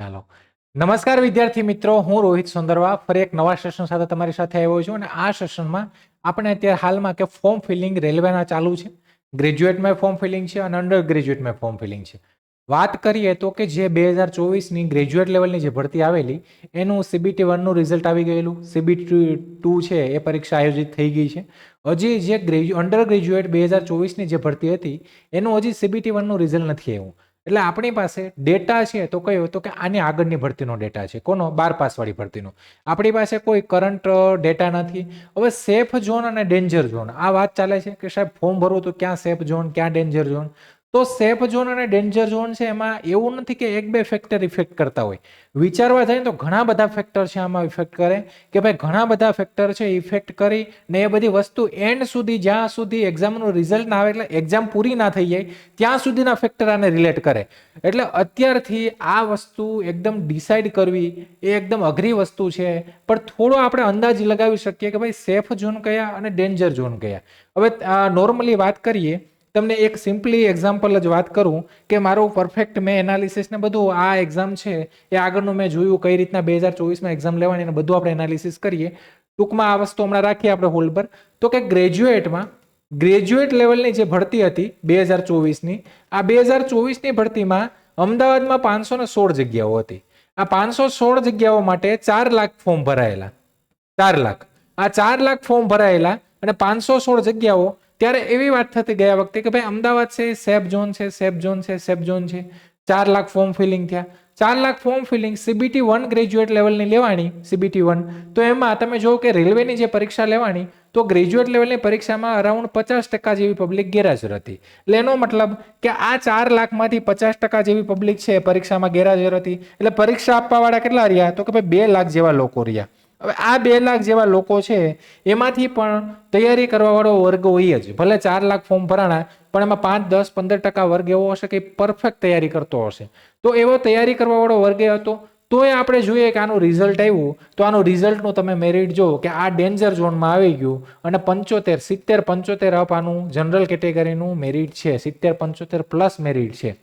ચાલો. નમસ્કાર વિદ્યાર્થી મિત્રો, હું રોહિત સુંદરવા ફરી એક નવા સેશન સાથે તમારી સાથે આવ્યો છું અને આ સેશનમાં આપણે અત્યારે હાલમાં કે ફોર્મ ફિલિંગ રેલવેના ચાલુ છે. ગ્રેજ્યુએટમાં ફોર્મ ફિલિંગ છે અને અંડર ગ્રેજ્યુએટમાં ફોર્મ ફિલિંગ છે. વાત કરીએ તો કે જે 2024ની ગ્રેજ્યુએટ લેવલની જે ભરતી આવેલી એનું CBT 1નું રિઝલ્ટ આવી ગયેલું, CBT 2 છે એ પરીક્ષા આયોજિત થઈ ગઈ છે. હજી જે અંડર ગ્રેજ્યુએટ 2024ની જે ભરતી હતી એનું હજી CBT 1નું રિઝલ્ટ નથી આવ્યું. એટલે આપણી પાસે ડેટા છે તો કયો, તો કે આની આગળની ભરતીનો ડેટા છે. કોનો? 12 પાસવાળી ભરતીનો. આપણી પાસે કોઈ કરંટ ડેટા નથી. હવે સેફ ઝોન અને ડેન્જર ઝોન આ વાત ચાલે છે કે સાહેબ ફોર્મ ભરવું તો ક્યાં સેફ ઝોન, ક્યાં ડેન્જર ઝોન. તો સેફ ઝોન અને ડેન્જર ઝોન છે એમાં એવું નથી કે એક બે ફેક્ટર ઇફેક્ટ કરતા હોય. વિચારવા જાય તો ઘણા બધા ફેક્ટર છે આમાં ઇફેક્ટ કરે, કે ભાઈ ઘણા બધા ફેક્ટર છે ઇફેક્ટ કરી ને એ બધી વસ્તુ એન્ડ સુધી, જ્યાં સુધી એક્ઝામનું રિઝલ્ટ ના આવે, એટલે એક્ઝામ પૂરી ના થઈ જાય ત્યાં સુધીના ફેક્ટર આને રિલેટ કરે. એટલે અત્યારથી આ વસ્તુ એકદમ ડિસાઇડ કરવી એ એકદમ અઘરી વસ્તુ છે, પણ થોડો આપણે અંદાજ લગાવી શકીએ કે ભાઈ સેફ ઝોન કયા અને ડેન્જર ઝોન કયા. હવે નોર્મલી વાત કરીએ, તમને એક સિમ્પલી એક્ઝામ્પલ જ વાત કરું કે મારું પરફેક્ટ મેં એનાલિસિસ ને બધું આ એક્ઝામ છે એ આગળનું મેં જોયું કઈ રીતના 2024માં એક્ઝામ લેવાની અને બધું આપણે એનાલિસિસ કરીએ. ટૂંકમાં આ વસ્તુ હમણાં રાખીએ આપણે હોલ્ડ પર. તો કે ગ્રેજ્યુએટ લેવલની જે ભરતી હતી 2024ની, આ 2024ની ભરતીમાં અમદાવાદમાં 516 જગ્યાઓ હતી. આ 516 જગ્યાઓ માટે 4 લાખ ફોર્મ ભરાયેલા. 4 લાખ. આ 4 લાખ ફોર્મ ભરાયેલા અને 516 જગ્યાઓ. ત્યારે એવી વાત થતી ગયા વખતે કે ભાઈ અમદાવાદ છે સેફ ઝોન છે, સેફ ઝોન છે, સેફ ઝોન છે. 4 લાખ ફોર્મ ફિલિંગ થયા. 4 lakh form filling CBT 1 graduate લેવલની લેવાની, CBT 1. તો એમાં તમે જો કે રેલવેની જે પરીક્ષા લેવાની, તો ગ્રેજ્યુએટ લેવલની પરીક્ષામાં અરાઉન્ડ 50% જેવી પબ્લિક ગેરહાજર હતી. એટલે એનો મતલબ કે આ 4 લાખમાંથી 50% જેવી પબ્લિક છે પરીક્ષામાં ગેરહાજર હતી. એટલે પરીક્ષા આપવાવાળા કેટલા રહ્યા? તો કે ભાઈ 2 લાખ જેવા લોકો રહ્યા. હવે આ 2 લાખ જેવા લોકો છે એમાંથી પણ તૈયારી કરવા વાળો વર્ગ હોય જ. ભલે 4 લાખ ફોર્મ ભરાણા, પણ એમાં 5, 10, 15% વર્ગ એવો હશે કે પરફેક્ટ તૈયારી કરતો હશે. તો એવો તૈયારી કરવા વાળો વર્ગ હતો. તો એ આપણે જોઈએ કે આનું રિઝલ્ટ આવ્યું, તો આનું રિઝલ્ટનું તમે મેરિટ જો કે આ ડેન્જર ઝોનમાં આવી ગયું અને 70-75 અપ આનું જનરલ કેટેગરીનું મેરિટ છે. 70-75 પ્લસ મેરિટ છે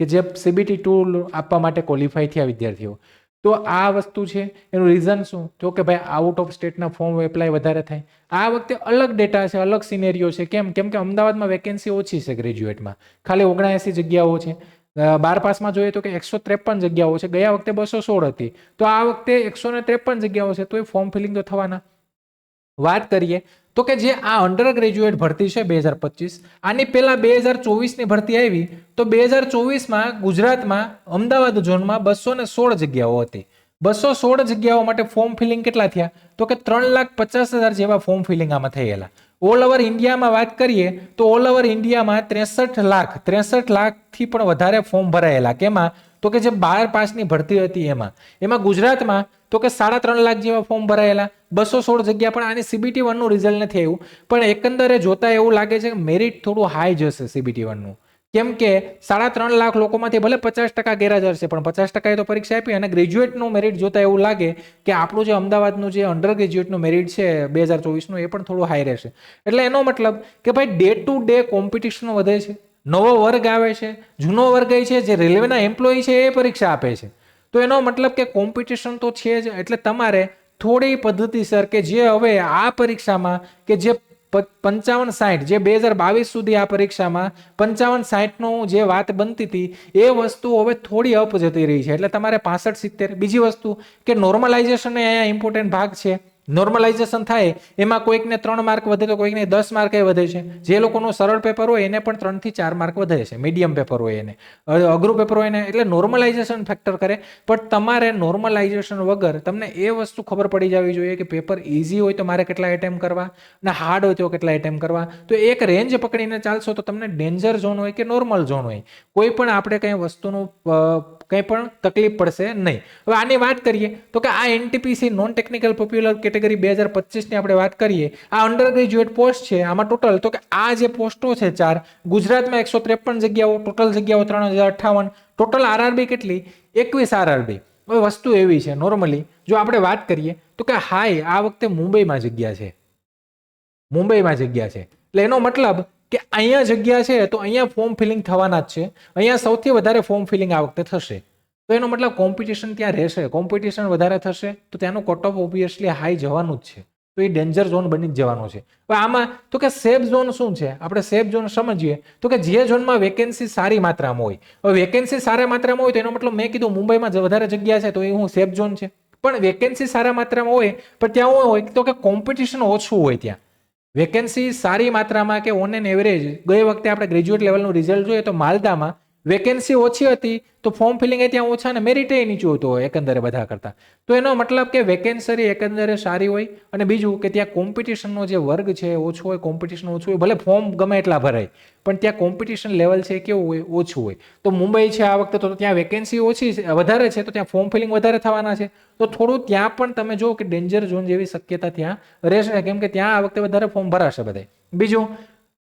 કે જે CBT 2 આપવા માટે ક્વોલિફાય થયા વિદ્યાર્થીઓ. તો આ વસ્તુ છે. એનું રીઝન શું? તો કે ભાઈ આઉટ ઓફ સ્ટેટના ફોર્મ એપ્લાય વધારે થાય. આ વખતે અલગ ડેટા છે, અલગ સિનેરિયો છે. કેમ કે અમદાવાદમાં વેકેન્સી ઓછી છે ગ્રેજ્યુએટમાં, ખાલી 79 જગ્યાઓ છે. 12 પાસમાં જોઈએ તો કે 153 જગ્યાઓ છે. ગયા વખતે 216 હતી. તો આ વખતે 153 જગ્યાઓ છે, તો એ ફોર્મ ફિલિંગ તો થવાના. વાત કરીએ તો કે જે આ અંડર ગ્રેજ્યુએટ ભરતી છે 2025, આની પહેલા 2024ની ભરતી આવી, તો 2024માં ગુજરાતમાં અમદાવાદ ઝોનમાં 216 જગ્યાઓ હતી. 216 જગ્યાઓ માટે ફોર્મ ફિલિંગ કેટલા થયા? તો કે 3,50,000 જેવા ફોર્મ ફિલિંગ આમાં થયેલા. ઓલ ઓવર ઇન્ડિયામાં વાત કરીએ તો ઓલ ઓવર ઇન્ડિયામાં 63 લાખથી પણ વધારે ફોર્મ ભરાયેલા. કેમાં? તો કે જે 12 પાસની ભરતી હતી એમાં ગુજરાતમાં તો કે 3.5 લાખ જેવા ફોર્મ ભરાયેલા. 216 જગ્યા. પણ આની CBT 1નું રિઝલ્ટ નથી આવ્યું, પણ એકંદરે જોતા એવું લાગે છે કે મેરિટ થોડું હાઈ જશે CBT 1નું. કેમ કે 3.5 લાખ લોકોમાંથી ભલે 50% ગેરહાજર છે, પણ 50% તો પરીક્ષા આપી. અને ગ્રેજ્યુએટનું મેરિટ જોતા એવું લાગે કે આપણું જે અમદાવાદનું જે અંડર ગ્રેજ્યુએટનું મેરિટ છે 2024નું એ પણ થોડું હાઈ રહેશે. એટલે એનો મતલબ કે ભાઈ ડે ટુ ડે કોમ્પિટિશન વધે છે, નવો વર્ગ આવે છે, જૂનો વર્ગ છે જે રેલવેના એમ્પ્લોય છે એ પરીક્ષા આપે છે. તો એનો મતલબ કે કોમ્પિટિશન તો છે જ. એટલે તમારે થોડી પદ્ધતિસર કે જે હવે આ પરીક્ષામાં કે જે 55-60 જે 2022 સુધી આ પરીક્ષામાં 55-60નું જે વાત બનતી હતી એ વસ્તુ હવે થોડી અપ જતી રહી છે. એટલે તમારે 65-70. બીજી વસ્તુ કે નોર્મલાઇઝેશન એ અહીંયા ઇમ્પોર્ટન્ટ ભાગ છે. નોર્મલાઇઝેશન થાય એમાં કોઈકને 3 માર્ક વધે તો કોઈકને 10 માર્ક વધે છે. જે લોકોનું સરળ પેપર હોય એને પણ 3 થી 4 માર્ક વધે છે. મીડિયમ પેપર હોય એને, અઘરું પેપર હોય એને. એટલે નોર્મલાઇઝેશન ફેક્ટર કરે. પણ તમારે નોર્મલાઇઝેશન વગર તમને એ વસ્તુ ખબર પડી જવી જોઈએ કે પેપર ઇઝી હોય તો મારે કેટલા એટેમ્પ કરવા અને હાર્ડ હોય તો કેટલા એટેમ્પ કરવા. તો એક રેન્જ પકડીને ચાલશો તો તમને ડેન્જર ઝોન હોય કે નોર્મલ ઝોન હોય, કોઈ પણ આપણે કંઈ વસ્તુનું કંઈ પણ તકલીફ પડશે નહીં. હવે આની વાત કરીએ તો કે આ NTPC non technical popular category 2025ની આપણે વાત કરીએ. આ અંડર ગ્રેજ્યુએટ પોસ્ટ છે. આમાં ટોટલ તો કે આ જે પોસ્ટો છે 4, ગુજરાતમાં 153 જગ્યાઓ, ટોટલ જગ્યાઓ 3058. ટોટલ RRB કેટલી? 21 RRB. હવે વસ્તુ એવી છે, નોર્મલી જો આપણે વાત કરીએ તો કે હાઈ આ વખતે મુંબઈમાં જગ્યા છે. એટલે એનો મતલબ કે અહીંયા જગ્યા છે તો અહીંયા ફોર્મ ફિલિંગ થવાના જ છે. અહીંયા સૌથી વધારે ફોર્મ ફિલિંગ આ વખતે થશે. તો એનો મતલબ કોમ્પિટિશન ત્યાં રહેશે, કોમ્પિટિશન વધારે થશે તો ત્યાંનું કટ ઓફ ઓબ્વિયસલી હાઈ જવાનું જ છે, તો એ ડેન્જર ઝોન બની જ જવાનો છે. હવે આમાં તો કે સેફ ઝોન શું છે, આપણે સેફ ઝોન સમજીએ તો કે જે ઝોનમાં વેકેન્સી સારી માત્રામાં હોય. હવે વેકેન્સી સારા માત્રામાં હોય તો એનો મતલબ મેં કીધું મુંબઈમાં વધારે જગ્યા છે તો એ હું સેફ ઝોન છે. પણ વેકેન્સી સારા માત્રામાં હોય પણ ત્યાં શું હોય તો કે કોમ્પિટિશન ઓછું હોય. ત્યાં વેકેન્સી સારી માત્રામાં કે ઓન એન એવરેજ ગઈ વખતે આપણે ગ્રેજ્યુએટ લેવલનું રિઝલ્ટ જોઈએ તો માલદામાં વેકેન્સી ઓછી હતી તો ફોર્મ ફિલિંગ ત્યાં ઓછા ને મેરિટ નીચું હતું એકંદરે બધા કરતા. તો એનો મતલબ કે વેકેન્સી એકંદરે સારી હોય અને બીજું કે ત્યાં કોમ્પિટિશનનો જે વર્ગ છે ઓછો હોય, કોમ્પિટિશન ઓછું હોય, ભલે ફોર્મ ગમે એટલા ભરાય પણ ત્યાં કોમ્પિટિશન લેવલ છે કેવું હોય, ઓછું હોય. તો મુંબઈ છે આ વખતે તો ત્યાં વેકેન્સી ઓછી વધારે છે તો ત્યાં ફોર્મ ફિલિંગ વધારે થવાના છે. તો થોડું ત્યાં પણ તમે જો કે ડેન્જર ઝોન જેવી શક્યતા ત્યાં રહેશે, કેમ કે ત્યાં આ વખતે વધારે ફોર્મ ભરાશે બધા. બીજું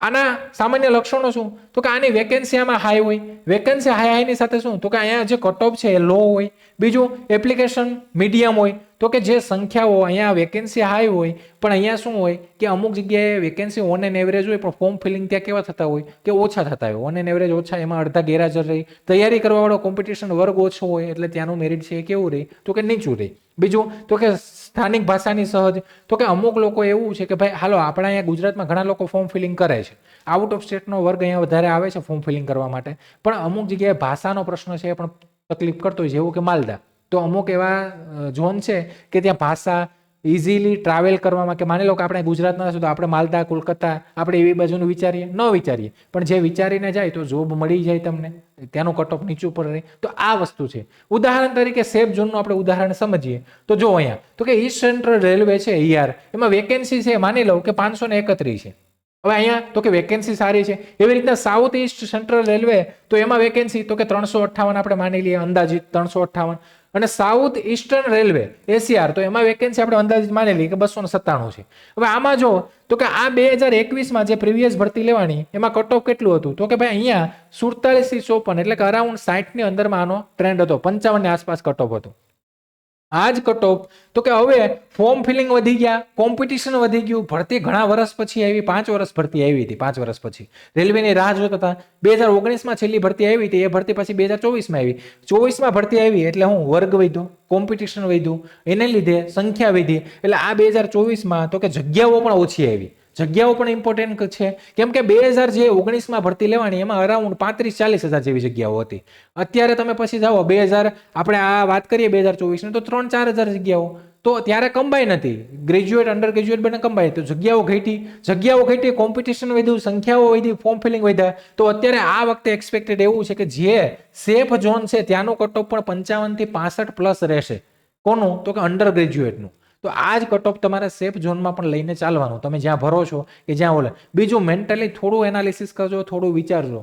આના સામાન્ય લક્ષણો શું તો કે આની વેકેન્સી આમાં હાઈ હોય. વેકેન્સી હાઈની સાથે શું તો કે અહીંયા જે કટ ઓફ છે એ લો હોય. બીજું એપ્લિકેશન મીડિયમ હોય. તો કે જે સંખ્યાઓ અહીંયા વેકેન્સી હાઈ હોય પણ અહીંયા શું હોય કે અમુક જગ્યાએ વેકેન્સી ઓન એન એવરેજ હોય પણ ફોર્મ ફિલિંગ ત્યાં કેવા થતા હોય કે ઓછા થતા હોય. ઓન એન એવરેજ ઓછા, એમાં અડધા ગેરહાજર રહી, તૈયારી કરવાવાળો કોમ્પિટિશન વર્ગ ઓછો હોય એટલે ત્યાંનું મેરિટ છે એ કેવું રહે તો કે નીચું રહે. બીજું તો કે સ્થાનિક ભાષાની સહજ, તો કે અમુક લોકો એવું છે કે ભાઈ હાલો આપણા અહીંયા ગુજરાતમાં ઘણા લોકો ફોર્મ ફિલિંગ કરે છે, આઉટ ઓફ સ્ટેટનો વર્ગ અહીંયા વધારે આવે છે ફોર્મ ફિલિંગ કરવા માટે, પણ અમુક જગ્યાએ ભાષાનો પ્રશ્ન છે એ પણ તકલીફ કરતો હોય, જેવું કે માલદા. તો અમુક એવા ઝોન છે કે ત્યાં ભાષા ઇઝીલી ટ્રાવેલ કરવામાં, કે માની લો કે આપણે ગુજરાતના હશું તો આપણે માલદા, કોલકાતા આપણે એવી બાજુનું વિચારીએ ન વિચારીએ, પણ જે વિચારીને જાય તો જોબ મળી જાય તમને, ત્યાંનું કટ ઓફ નીચું પર રહે. તો આ વસ્તુ છે. ઉદાહરણ તરીકે સેફ ઝોનનું આપણે ઉદાહરણ સમજીએ તો જો અહીંયા તો કે ઈસ્ટ સેન્ટ્રલ રેલવે છે ER, એમાં વેકેન્સી છે માની લો કે 531 છે. હવે અહીંયા તો કે વેકેન્સી સારી છે. એવી રીતના સાઉથ ઈસ્ટ સેન્ટ્રલ રેલવે તો એમાં વેકેન્સી તો કે 358 આપણે માની લઈએ, અંદાજિત 358. અને સાઉથ ઈસ્ટર્ન રેલવે SCR તો એમાં વેકેન્સી આપણે અંદાજિત માની લઈએ કે 297 છે. હવે આમાં જો તો કે આ 2021માં જે પ્રીવિયસ ભરતી લેવાની એમાં કટ ઓફ કેટલું હતું તો કે ભાઈ અહીંયા 47 થી 54 એટલે કે અરાઉન્ડ 60 ની અંદરમાં આનો ટ્રેન્ડ હતો, 55 ની આસપાસ કટ ઓફ હતું. આ જ કટ ઓફ તો કે હવે ફોર્મ ફિલિંગ વધી ગયા, કોમ્પિટિશન વધી ગયું, ભરતી ઘણા વર્ષ પછી આવી, 5 વર્ષ ભરતી આવી હતી, 5 વર્ષ પછી રેલવેની રાહ જોતા હતા. 2019માં છેલ્લી ભરતી આવી હતી, એ ભરતી પછી 2024માં આવી. 24માં ભરતી આવી એટલે હું વર્ગ વધ્યો, કોમ્પિટિશન વધ્યું, એને લીધે સંખ્યા વધી, એટલે આ 2024માં તો કે જગ્યાઓ પણ ઓછી આવી. જગ્યાઓ પણ ઇમ્પોર્ટન્ટ છે, કેમ કે 2019માં ભરતી લેવાની એમાં અરાઉન્ડ 35-40 હજાર જેવી જગ્યાઓ હતી. અત્યારે તમે પછી જાઓ 2000 આપણે આ વાત કરીએ 2024 તો 3-4 હજાર જગ્યાઓ, તો ત્યારે કમ્બાઈન હતી, ગ્રેજ્યુએટ અંડર ગ્રેજ્યુએટ બંને કમ્બાઈન. તો જગ્યાઓ ઘટી, કોમ્પિટિશન વધ્યું, સંખ્યાઓ વધી, ફોર્મ ફિલિંગ વધ્યા. તો અત્યારે આ વખતે એક્સપેક્ટેડ એવું છે કે જે સેફ ઝોન છે ત્યાંનું કટ ઓફ પણ 55 થી 65 પ્લસ રહેશે. કોનું તો કે અંડર ગ્રેજ્યુએટનું. તો આ જ કટ ઓફ તમારે સેફ ઝોનમાં પણ લઈને ચાલવાનું, તમે જ્યાં ભરો છો કે જ્યાં ઓલે. બીજું મેન્ટલી થોડું એનાલિસિસ કરજો, થોડું વિચારજો,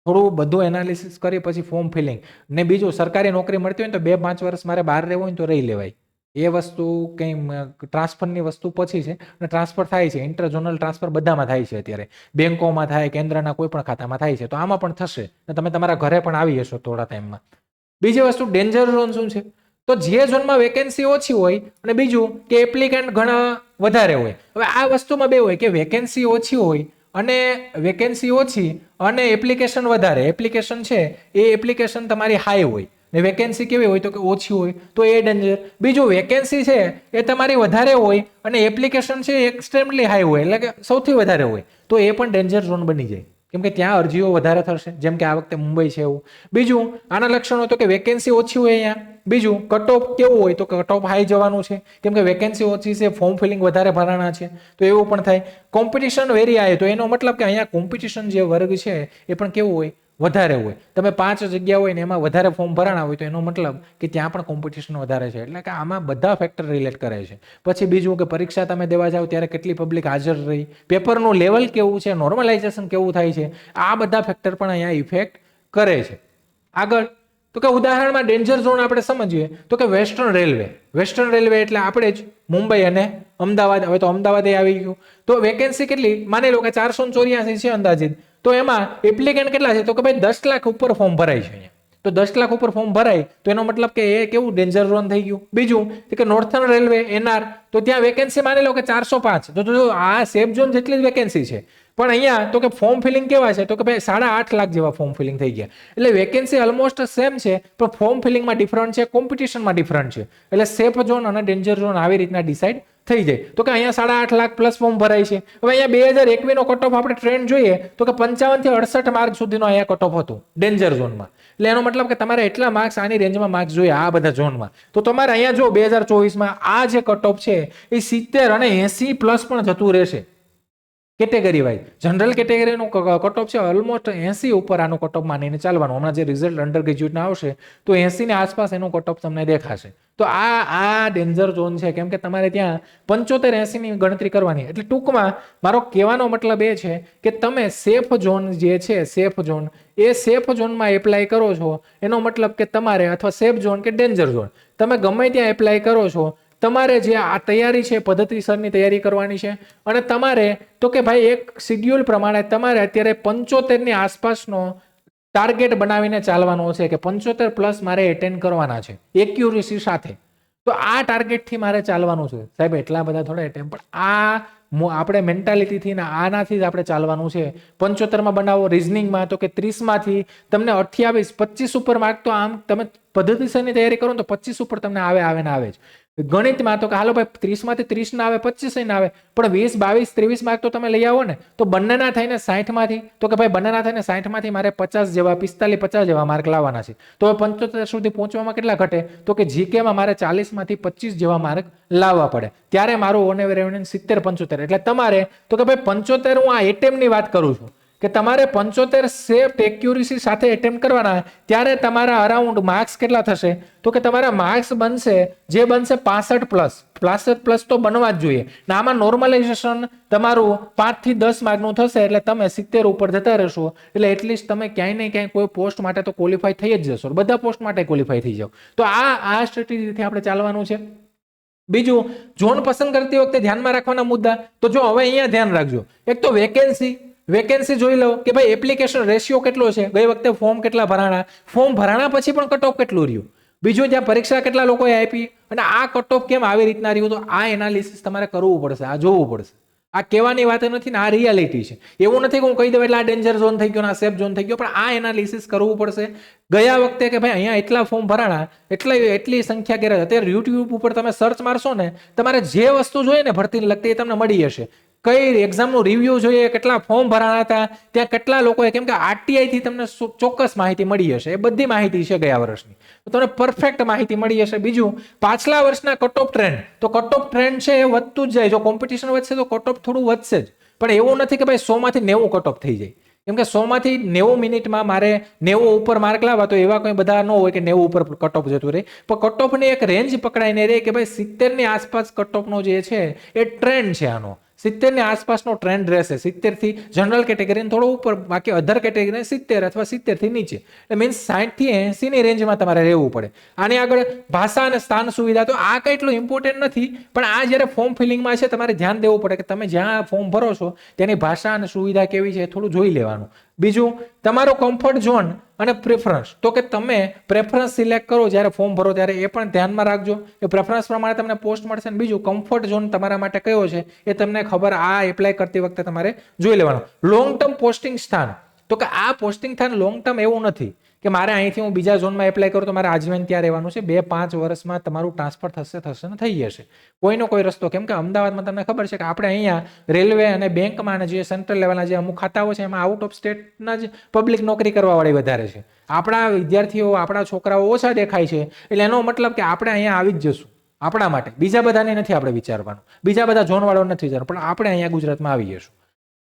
થોડું બધું એનાલિસિસ કરી પછી ફોર્મ ફિલિંગ. ને બીજું સરકારી નોકરી મળતી હોય ને તો 2-5 વર્ષ મારે બહાર રહેવું હોય ને તો રહી લેવાય. એ વસ્તુ કંઈ ટ્રાન્સફરની વસ્તુ પછી છે અને ટ્રાન્સફર થાય છે, ઇન્ટરઝોનલ ટ્રાન્સફર બધામાં થાય છે અત્યારે, બેંકોમાં થાય, કેન્દ્રના કોઈ પણ ખાતામાં થાય છે, તો આમાં પણ થશે ને તમે તમારા ઘરે પણ આવી જશો થોડા ટાઈમમાં. બીજી વસ્તુ ડેન્જર ઝોન શું છે તો જે ઝોનમાં વેકેન્સી ઓછી હોય અને બીજું કે એપ્લિકન્ટ ઘણા વધારે હોય. હવે આ વસ્તુમાં બે હોય કે વેકેન્સી ઓછી હોય અને વેકેન્સી ઓછી અને એપ્લિકેશન વધારે. એપ્લિકેશન છે એ એપ્લિકેશન તમારી હાઈ હોય ને વેકેન્સી કેવી હોય તો કે ઓછી હોય, તો એ ડેન્જર. બીજું વેકેન્સી છે એ તમારી વધારે હોય અને એપ્લિકેશન છે એક્સ્ટ્રીમલી હાઈ હોય, એટલે કે સૌથી વધારે હોય, તો એ પણ ડેન્જર ઝોન બની જાય, કેમ કે ત્યાં અરજીઓ વધારે થશે, જેમ કે આ વખતે મુંબઈ છે એવું. બીજું આના લક્ષણો તો કે વેકેન્સી ઓછી હોય અહીંયા. બીજું કટ ઓફ કેવું હોય તો કટ ઓફ હાઈ જવાનું છે, કેમ કે વેકેન્સી ઓછી છે, ફોર્મ ફિલિંગ વધારે ભરાણા છે, તો એવું પણ થાય. કોમ્પિટિશન વેરી હાઈ, તો એનો મતલબ કે અહીંયા કોમ્પિટિશન જે વર્ગ છે એ પણ કેવું હોય વધારે હોય. તમે 5 જગ્યા હોય ને એમાં વધારે ફોર્મ ભરાણા હોય તો એનો મતલબ કે ત્યાં પણ કોમ્પિટિશન વધારે છે. એટલે કે આમાં બધા ફેક્ટર રિલેટ કરે છે. પછી બીજું કે પરીક્ષા તમે દેવા જાઓ ત્યારે કેટલી પબ્લિક હાજર રહી, પેપરનું લેવલ કેવું છે, નોર્મલાઇઝેશન કેવું થાય છે, આ બધા ફેક્ટર પણ અહીંયા ઇફેક્ટ કરે છે. આગળ તો કે ઉદાહરણમાં ડેન્જર ઝોન આપણે સમજીએ તો કે વેસ્ટર્ન રેલવે. વેસ્ટર્ન રેલવે એટલે આપણે જ મુંબઈ અને અમદાવાદ. હવે તો અમદાવાદ આવી ગયું. તો વેકેન્સી કેટલી માની લો કે 484 છે અંદાજિત. તો એમાં એપ્લિકેન્ટ કેટલા છે તો કે ભાઈ 10 લાખ ઉપર ફોર્મ ભરાય છે અહીંયા. તો 10 લાખ ઉપર ફોર્મ ભરાય તો એનો મતલબ કે એ કેવું ડેન્જર ઝોન થઈ ગયું. બીજું કે નોર્થર્ન રેલવે NR, તો ત્યાં વેકેન્સી માની લો કે 405. તો આ સેફ ઝોન જેટલી જ વેકેન્સી છે, પણ અહીંયા તો કે ફોર્મ ફિલિંગ કેવા છે તો કે ભાઈ 8.5 લાખ જેવા ફોર્મ ફિલિંગ થઈ ગયા. એટલે વેકેન્સી ઓલમોસ્ટ સેમ છે, પણ ફોર્મ ફિલિંગમાં ડિફરન્ટ છે, કોમ્પિટિશનમાં ડિફરન્ટ છે. એટલે સેફ ઝોન અને ડેન્જર ઝોન આવી રીતના ડિસાઇડ થઈ જાય. તો કે અહીંયા 8.5 લાખ પ્લસ ફોર્મ ભરાય છે. હવે અહીંયા 2021 નો કટ ઓફ આપણે ટ્રેન્ડ જોઈએ તો કે 55 થી 68 માર્ક સુધીનો અહીંયા કટ ઓફ હતું ડેન્જર ઝોનમાં. એટલે એનો મતલબ કે તમારે એટલા માર્ક્સ આની રેન્જમાં માર્ક્સ જોઈએ આ બધા ઝોનમાં. તો તમારે અહીંયા જો 2024માં આ જે કટ ઓફ છે એ 70 અને 80 પ્લસ પણ જતું રહેશે કેટેગરી વાઇઝ. જનરલ કેટેગરીનો કટ ઓફ છે ઓલમોસ્ટ 80 ઉપર આનો કટ ઓફ માનીને ચાલવાનું. હમણાં જે રિઝલ્ટ અંડર ગ્રેજ્યુએટના આવશે તો 80 ની આસપાસ એનો કટ ઓફ તમને દેખાશે. તો આ ડેન્જર ઝોન છે, કેમ કે તમારે ત્યાં 75-80 ની ગણતરી કરવાની. એટલે ટૂંકમાં મારો કહેવાનો મતલબ એ છે કે તમે સેફ ઝોન જે છે સેફ ઝોન એ સેફ ઝોનમાં એપ્લાય કરો છો એનો મતલબ કે તમારે અથવા સેફ ઝોન કે ડેન્જર ઝોન તમે ગમે ત્યાં એપ્લાય કરો છો તમારે જે આ તૈયારી છે પદ્ધતિસરની તૈયારી કરવાની છે. અને તમારે તો કે ભાઈ એક શિડ્યુલ પ્રમાણે તમારે અત્યારે 75 ની આસપાસનો ટાર્ગેટ બનાવીને ચાલવાનો છે કે 75 પ્લસ મારે એટેન્ડ કરવાના છે એક્યુરેસી સાથે. તો આ ટાર્ગેટથી મારે ચાલવાનું છે સાહેબ. એટલા બધા થોડા એટેમ્પ, પણ આ આપણે મેન્ટાલિટીથી ને આનાથી જ આપણે ચાલવાનું છે. 75માં બનાવો, રીઝનિંગમાં તો કે 30 માંથી તમને 28 25 ઉપર માર્ક તો આમ તમે પદ્ધતિસરની તૈયારી કરો તો 25 ઉપર તમને આવે ને આવે જ. ગણિતમાં તો કે હાલો ભાઈ 30 માંથી 30 ના આવે 25 ના આવે, પણ 20 22 23 માર્ક તો તમે લઈ આવો ને. તો બંનેના થઈને 60 માંથી તો કે ભાઈ બંનેના થઈને 60 માંથી મારે 50 જેવા 45 50 જેવા માર્ક લાવવાના છે. તો 75 સુધી પહોંચવામાં કેટલા ઘટે તો કે જીકેમાં મારે 40 માંથી 25 જેવા માર્ક લાવવા પડે. ત્યારે મારું ઓન એવરેજ 70 75. એટલે તમારે તો કે ભાઈ 75 હું આ એટેમ્પની વાત કરું છું કે તમારે 75 સેફ એક્યુરેસી સાથે એટેમ્પ કરવાના. ત્યારે તમારા અરાઉન્ડ માર્ક્સ કેટલા થશે તો કે તમારા માર્ક્સ બનશે જે બનશે 65 પ્લસ તો બનવા જ જોઈએ. આમાં નોર્મલાઇઝેશન તમારું 5 થી 10 માર્કનું થશે એટલે તમે 70 ઉપર જતા રહેશો. એટલે એટલીસ્ટ તમે ક્યાંય ને ક્યાંય કોઈ પોસ્ટ માટે તો ક્વોલિફાય થઈ જ જશો, બધા પોસ્ટ માટે ક્વોલિફાય થઈ જાવ. તો આ સ્ટ્રેટેજીથી આપણે ચાલવાનું છે. બીજું ઝોન પસંદ કરતી વખતે ધ્યાનમાં રાખવાના મુદ્દા તો જો હવે અહીંયા ધ્યાન રાખજો. એક તો વેકેન્સી જોઈ લો કે ભાઈ એપ્લિકેશન રેશિયો કેટલો છે, ગઈ વખતે ફોર્મ કેટલા ભરાણા, ફોર્મ ભરાણા પછી પણ કટ ઓફ કેટલું રહ્યું, બીજું ત્યાં પરીક્ષા કેટલા લોકોએ આપી અને આ કટ ઓફ કેમ આવી રીતના રહ્યું. તો આ એનાલિસિસ તમારે કરવું પડશે, આ જોવું પડશે. આ કહેવાની વાત નથી ને, આ રિયાલિટી છે. એવું નથી કે હું કહી દઉં એટલે આ ડેન્જર ઝોન થઈ ગયો ને આ સેફ ઝોન થઈ ગયો, પણ આ એનાલિસિસ કરવું પડશે. ગયા વખતે કે ભાઈ અહીંયા એટલા ફોર્મ ભરાણા એટલી સંખ્યા કર્યા. અત્યારે યુટ્યુબ ઉપર તમે સર્ચ મારશો ને તમારે જે વસ્તુ જોઈએ ને ભરતીને લગતી એ તમને મળી જશે. કઈ એક્ઝામનું રિવ્યુ જોઈએ, કેટલા ફોર્મ ભરાણા હતા, ત્યાં કેટલા લોકોએ, કેમ કે આરટીઆઈ થી તમને ચોક્કસ માહિતી મળી હશે. એ બધી માહિતી છે ગયા વર્ષની, તો તમને પરફેક્ટ માહિતી મળી હશે. બીજું પાછલા વર્ષના કટ ઓફ ટ્રેન્ડ, તો કટ ઓફ ટ્રેન્ડ છે એ વધતું જ જાય. જો કોમ્પિટિશન વધશે તો કટ ઓફ થોડું વધશે જ, પણ એવું નથી કે ભાઈ 100 માંથી 90 કટ ઓફ થઈ જાય. કેમ કે 100 માંથી 90 મિનિટમાં મારે 90 ઉપર માર્ક લાવવા તો એવા કોઈ બધા ન હોય કે 90 ઉપર કટ ઓફ જતું રહે. પણ કટ ઓફની એક રેન્જ પકડાઈને રહે કે ભાઈ 70 ની આસપાસ કટ ઓફનો જે છે એ ટ્રેન્ડ છે આનો. 70 ની આસપાસનો ટ્રેન્ડ રહેશે. 70 થી જનરલ કેટેગરીને થોડો ઉપર, બાકી અધર કેટેગરીને 70 અથવા 70 થી નીચે. એટલે મીન્સ 60 થી 80 ની રેન્જમાં તમારે રહેવું પડે. આની આગળ ભાષા અને સ્થાન સુવિધા તો આ કંઈ એટલું ઇમ્પોર્ટન્ટ નથી, પણ આ જ્યારે ફોર્મ ફિલિંગમાં છે તમારે ધ્યાન દેવું પડે કે તમે જ્યાં ફોર્મ ભરો છો તેની ભાષા અને સુવિધા કેવી છે એ થોડું જોઈ લેવાનું. બીજું તમારો કમ્ફર્ટ ઝોન અને પ્રેફરન્સ, તો કે તમે પ્રેફરન્સ સિલેક્ટ કરો જ્યારે ફોર્મ ભરો ત્યારે એ પણ ધ્યાનમાં રાખજો કે પ્રેફરન્સ પ્રમાણે તમને પોસ્ટ મળશે. અને બીજું કમ્ફર્ટ ઝોન તમારા માટે કયો છે એ તમને ખબર આ એપ્લાય કરતી વખતે તમારે જોઈ લેવાનું. લોંગ ટર્મ પોસ્ટિંગ સ્થાન, તો કે આ પોસ્ટિંગ સ્થાન લોંગ ટર્મ એવું નથી કે મારે અહીંથી હું બીજા ઝોનમાં એપ્લાય કરું તો મારે આજીવન ત્યાં રહેવાનું છે. 2-5 વર્ષમાં તમારું ટ્રાન્સફર થશે ને થઈ જશે કોઈનો કોઈ રસ્તો. કેમ કે અમદાવાદમાં તમને ખબર છે કે આપણે અહીંયા રેલવે અને બેંકમાં જે સેન્ટ્રલ લેવલના જે અમુક ખાતાઓ છે એમાં આઉટ ઓફ સ્ટેટના જ પબ્લિક નોકરી કરવા વાળી વધારે છે. આપણા વિદ્યાર્થીઓ, આપણા છોકરાઓ ઓછા દેખાય છે, એટલે એનો મતલબ કે આપણે અહીંયા આવી જ જશું. આપણા માટે, બીજા બધાને નથી આપણે વિચારવાનું, બીજા બધા ઝોન વાળો નથી વિચારવાનું, પણ આપણે અહીંયા ગુજરાતમાં આવી જશું.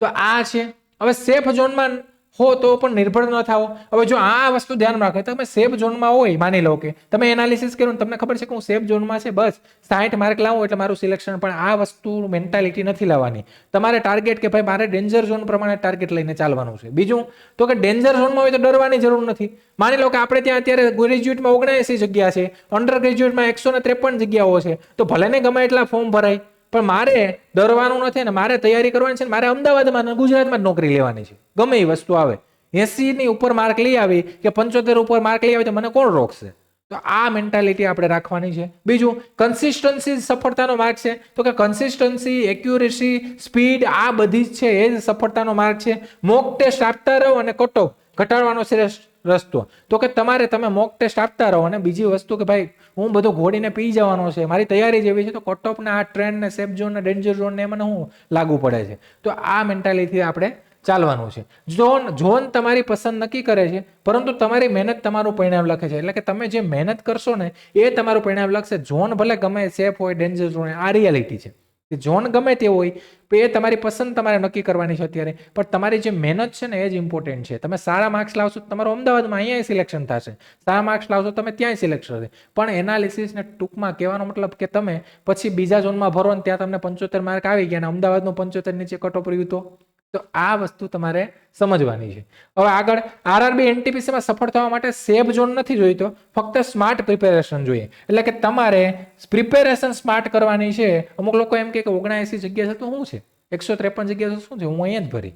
તો આ છે. હવે સેફ ઝોનમાં હો તો પણ નિર્ભર ન થાઓ. હવે જો આ વસ્તુ ધ્યાન રાખો, તમે સેફ ઝોનમાં હોય, માની લો કે તમે એનાલિસિસ કર્યું, તમને ખબર છે કે હું સેફ ઝોનમાં છે, બસ 60 માર્ક લાવું એટલે મારું સિલેક્શન. પણ આ વસ્તુ મેન્ટાલિટી નથી લાવવાની. તમારે ટાર્ગેટ કે ભાઈ મારે ડેન્જર ઝોન પ્રમાણે ટાર્ગેટ લઈને ચાલવાનું છે. બીજું તો કે ડેન્જર ઝોનમાં હોય તો ડરવાની જરૂર નથી. માની લો કે આપણે ત્યાં અત્યારે ગ્રેજ્યુએટમાં 79 જગ્યા છે, અંડર ગ્રેજ્યુએટમાં 153 જગ્યાઓ છે, તો ભલે ને ગમે એટલા ફોર્મ ભરાય, પણ મારે ડરવાનું નથી ને મારે તૈયારી કરવાની છે. મારે અમદાવાદમાં ગુજરાતમાં જ નોકરી લેવાની છે, ગમે એ વસ્તુ આવે. 80 ની ઉપર માર્ક લઈ આવી કે 75 ઉપર માર્ક લઈ આવી તો મને કોણ રોકશે? તો આ મેન્ટાલિટી આપણે રાખવાની છે. બીજું, કન્સિસ્ટન્સી સફળતાનો માર્ગ છે. તો કે કન્સિસ્ટન્સી, એક્યુરેસી, સ્પીડ આ બધી જ છે એ જ સફળતાનો માર્ગ છે. મોક ટેસ્ટ આપતા રહો અને કટ ઓફ ઘટાડવાનો શ્રેષ્ઠ રસ્તો. તો કે તમે મોક ટેસ્ટ આપતા રહો અને બીજી વસ્તુ કે ભાઈ હું બધું ઘોડીને પી જવાનો છે, મારી તૈયારી જેવી છે, તો કટ ઓફ ને આ ટ્રેન્ડ ને સેફ ઝોન ને ડેન્જર ઝોન ને મને હું લાગુ પડે છે. તો આ મેન્ટાલિટી આપણે ચાલવાનું છે. ઝોન તમારી પસંદ નક્કી કરે છે, પરંતુ તમારી મહેનત તમારું પરિણામ લખે છે. એટલે કે તમે જે મહેનત કરશો ને એ તમારું પરિણામ લખશે. ઝોન ભલે ગમે સેફ હોય, ડેન્જર ઝોન, આ રિયાલિટી છે. ઝોન ગમે તે હોય એ તમારી પસંદ તમારે નક્કી કરવાની છે અત્યારે, પણ તમારી જે મહેનત છે ને એ જ ઇમ્પોર્ટન્ટ છે. તમે સારા માર્ક્સ લાવશો તમારું અમદાવાદમાં અહીંયા સિલેક્શન થશે, સારા માર્ક્સ લાવશો તમે ત્યાંય સિલેક્શન થશે. પણ એનાલિસિસને ટૂંકમાં કહેવાનો મતલબ કે તમે પછી બીજા ઝોનમાં ભરો ને ત્યાં તમને 75 માર્ક આવી ગયા અને અમદાવાદનો 75 નીચે કટ ઓફ રહ્યું તો આ વસ્તુ તમારે સમજવાની છે. હવે આગળ, આરઆરબી એનટીપીસીમાં સફળ થવા માટે સેફ ઝોન નથી જોઈતો, ફક્ત સ્માર્ટ પ્રિપેરેશન જોઈએ. એટલે કે તમારે પ્રિપેરેશન સ્માર્ટ કરવાની છે. અમુક લોકો એમ કે 79 જગ્યા છે તો શું છે, 153 જગ્યા છે શું છે, હું અહીંયા જ ભરી,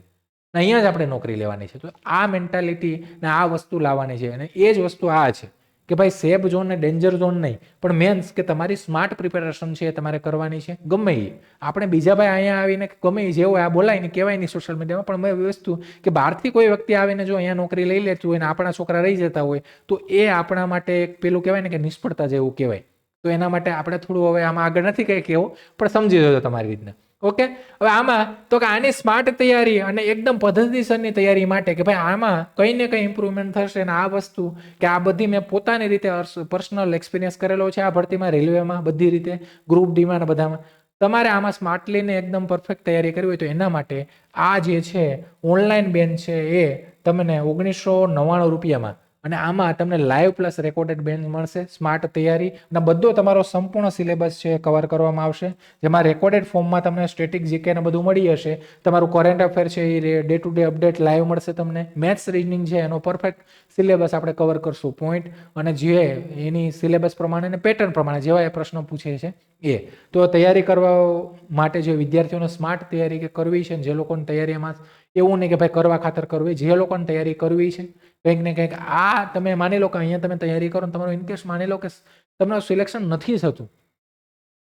અહીંયા જ આપણે નોકરી લેવાની છે. તો આ મેન્ટાલિટી ને આ વસ્તુ લાવવાની છે. અને એ જ વસ્તુ આ છે કે ભાઈ સેફ ઝોન ને ડેન્જર ઝોન નહીં, પણ મેન્સ કે તમારી સ્માર્ટ પ્રિપેરેશન છે એ તમારે કરવાની છે. ગમે એ આપણે બીજા ભાઈ અહીંયા આવીને ગમે એ જેવું આ બોલાય ને કહેવાય નહીં સોશિયલ મીડિયામાં, પણ મેં વસ્તુ કે બહારથી કોઈ વ્યક્તિ આવીને જો અહીંયા નોકરી લઈ લેતું હોય ને આપણા છોકરા રહી જતા હોય તો એ આપણા માટે એક પેલું કહેવાય ને કે નિષ્ફળતા જેવું કહેવાય. તો એના માટે આપણે થોડું હવે આમાં આગળ નથી કંઈ કહેવું, પણ સમજી જજો તમારી રીતના. ઓકે, હવે આમાં તો કે આની સ્માર્ટ તૈયારી અને એકદમ પદ્ધતિસરની તૈયારી માટે કે ભાઈ આમાં કંઈ ને કંઈ ઇમ્પ્રુવમેન્ટ થશે. અને આ વસ્તુ કે આ બધી મેં પોતાની રીતે પર્સનલ એક્સપિરિયન્સ કરેલો છે આ ભરતીમાં, રેલવેમાં, બધી રીતે ગ્રુપ ડીમાં બધામાં. તમારે આમાં સ્માર્ટલી ને એકદમ પરફેક્ટ તૈયારી કરવી હોય તો એના માટે આ જે છે ઓનલાઈન બેન્ચ છે એ તમને 1999 રૂપિયામાં, અને આમાં તમને લાઈવ પ્લસ રેકોર્ડેડ બેન્ચ મળશે. સ્માર્ટ તૈયારી અને બધો તમારો સંપૂર્ણ સિલેબસ છે કવર કરવામાં આવશે, જેમાં રેકોર્ડેડ ફોર્મમાં તમને સ્ટેટિક જીકે ને બધું મળી હશે. તમારું કરંટ અફેર છે એ day to day update live મળશે તમને. મેથ્સ રીઝનિંગ છે એનો પરફેક્ટ સિલેબસ આપણે કવર કરશું, પોઈન્ટ અને જે એની સિલેબસ પ્રમાણે અને પેટર્ન પ્રમાણે જેવા એ પ્રશ્નો પૂછે છે એ. તો તૈયારી કરવા માટે જે વિદ્યાર્થીઓને સ્માર્ટ તૈયારી કે કરવી છે, જે લોકોની તૈયારી એમાં એવું નહીં કે ભાઈ કરવા ખાતર કરવી, જે લોકોને તૈયારી કરવી છે કંઈક ને કંઈક આ તમે માની લો કે અહીંયા તમે તૈયારી કરો ને તમારું ઇનકેસ માની લો કે તમારું સિલેક્શન નથી થતું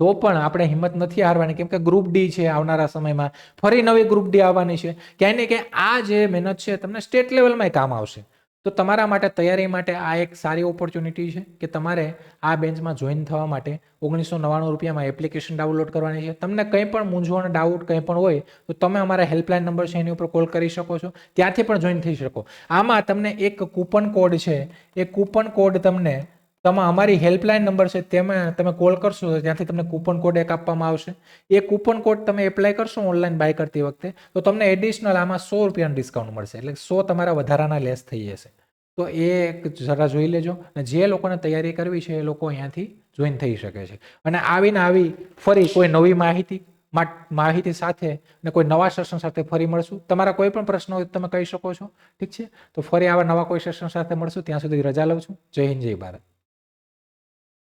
તો પણ આપણે હિંમત નથી હારવાની, કેમ કે ગ્રુપ ડી છે આવનારા સમયમાં, ફરી નવી ગ્રુપ ડી આવવાની છે. ક્યાંય ને ક્યાંય આ જે મહેનત છે તમને સ્ટેટ લેવલમાં કામ આવશે. તો તમારા માટે તૈયારી માટે આ એક સારી ઓપોર્ચ્યુનિટી છે કે તમારે આ બેન્ચમાં જોઈન થવા માટે 1999 રૂપિયામાં એપ્લિકેશન ડાઉનલોડ કરવાની છે. તમને કંઈ પણ મૂંઝવણ, ડાઉટ કંઈ પણ હોય તો તમે અમારા હેલ્પલાઇન નંબર છે એની ઉપર કોલ કરી શકો છો, ત્યાંથી પણ જોઈન થઈ શકો. આમાં તમને એક કૂપન કોડ છે, એ કૂપન કોડ તમને અમારી હેલ્પલાઇન નંબર છે તેમાં તમે કોલ કરશો તો ત્યાંથી તમને કૂપન કોડ એક આપવામાં આવશે. એ કૂપન કોડ તમે એપ્લાય કરશો ઓનલાઈન બાય કરતી વખતે તો તમને એડિશનલ આમાં 100 રૂપિયાનું ડિસ્કાઉન્ટ મળશે, એટલે 100 તમારા વધારાના લેસ થઈ જશે. તો એ જરા જોઈ લેજો. અને જે લોકોને તૈયારી કરવી છે એ લોકો અહીંયાથી જોઈન થઈ શકે છે. અને આવી ફરી કોઈ નવી માહિતી સાથે ને કોઈ નવા સેશન સાથે ફરી મળશું. તમારા કોઈ પણ પ્રશ્નો હોય તમે કહી શકો છો, ઠીક છે? તો ફરી આવા નવા કોઈ સેશન સાથે મળશું. ત્યાં સુધી રજા લઉં છું. જય હિન્દ, જય ભારત.